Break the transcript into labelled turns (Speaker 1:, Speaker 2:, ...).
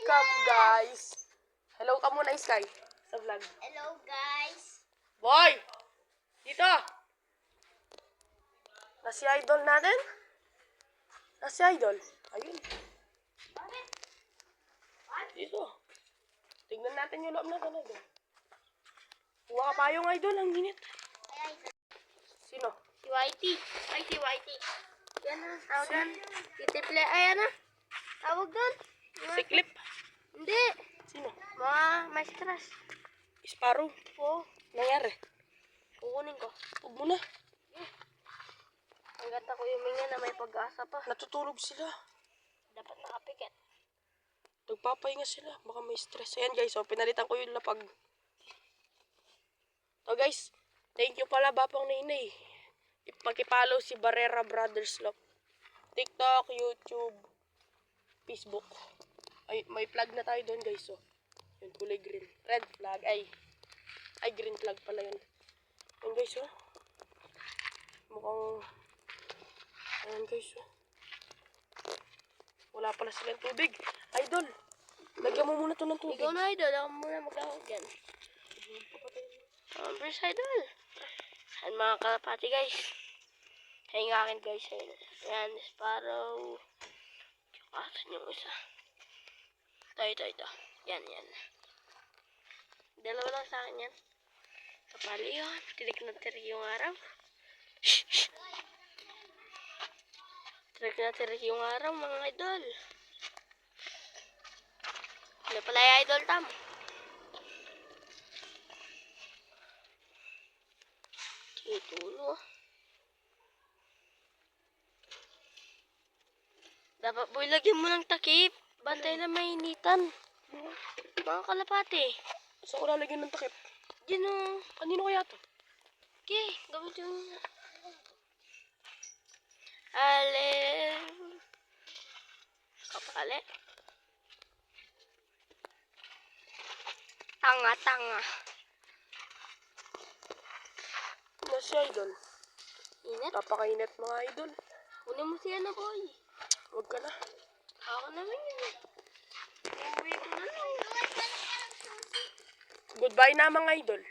Speaker 1: Welcome, guys. Hello ka muna, Sky, sa vlog.
Speaker 2: Hello guys.
Speaker 1: Boy! Dito! Nasi idol natin? Nasi idol? Ayun.
Speaker 2: Bakit?
Speaker 1: Dito. Tignan natin yung loob natin, idol. Kuha ka pa yung idol, ang init.
Speaker 2: Ay,
Speaker 1: Sino?
Speaker 2: si Whitey. Ay, si Whitey. Yan na, tawag doon. Titiple, ay ano? Tawag doon.
Speaker 1: Si Clip.
Speaker 2: Hindi.
Speaker 1: Sino?
Speaker 2: Mga maestras.
Speaker 1: Sparrow.
Speaker 2: Oo.
Speaker 1: Nangyari.
Speaker 2: Kukunin ko.
Speaker 1: Huwag mo na.
Speaker 2: Hanggat ako huminga na may pag-asa pa.
Speaker 1: Natutulog sila.
Speaker 2: Dapat nakapikit.
Speaker 1: Nagpapahinga sila. Baka may stress. Ayan, guys. So, pinalitan ko yung lapag. So, guys. Thank you pala, Bapang Nainay. Ipakipollow si Barrera Brothers Love. TikTok, YouTube, Facebook. Ay, may flag na tayo doon, guys. So, yun, kulay green. Red flag. Ay, green flag pala yun. Yun, guys, oh. Mukhang, ayan, guys, oh. Wala pala silang tubig. Idol, lagyan mo muna to ng tubig.
Speaker 2: Ikaw na, idol. Ako muna maglawag yan. First idol. Ayan mga kalapati, guys. Ayan yung akin, guys. Ayan, Sparrow. Tsaka, saan yung isa? Ito. Yan. Dalawa lang sa akin yan. Kapali yun. Tirik na tirik yung araw. Shh. Tirik na tirik yung araw, mga idol. Ano pala yung idol, Tam? Titulo. Dapat boy, lagyan mo ng takip. Bantay na mainitan. Mga kalapati.
Speaker 1: Saan ko lalagyan ng takip?
Speaker 2: Diyan o.
Speaker 1: Kanino kaya to?
Speaker 2: Okay, gawin yung... Ale... Kapale. Tanga.
Speaker 1: Ano si idol?
Speaker 2: Init.
Speaker 1: Napakainit, mga idol.
Speaker 2: Kunin mo siya na, boy.
Speaker 1: Huwag ka na.
Speaker 2: Ako naman yun. Uuwi ko na lang.
Speaker 1: Goodbye na, mga idol.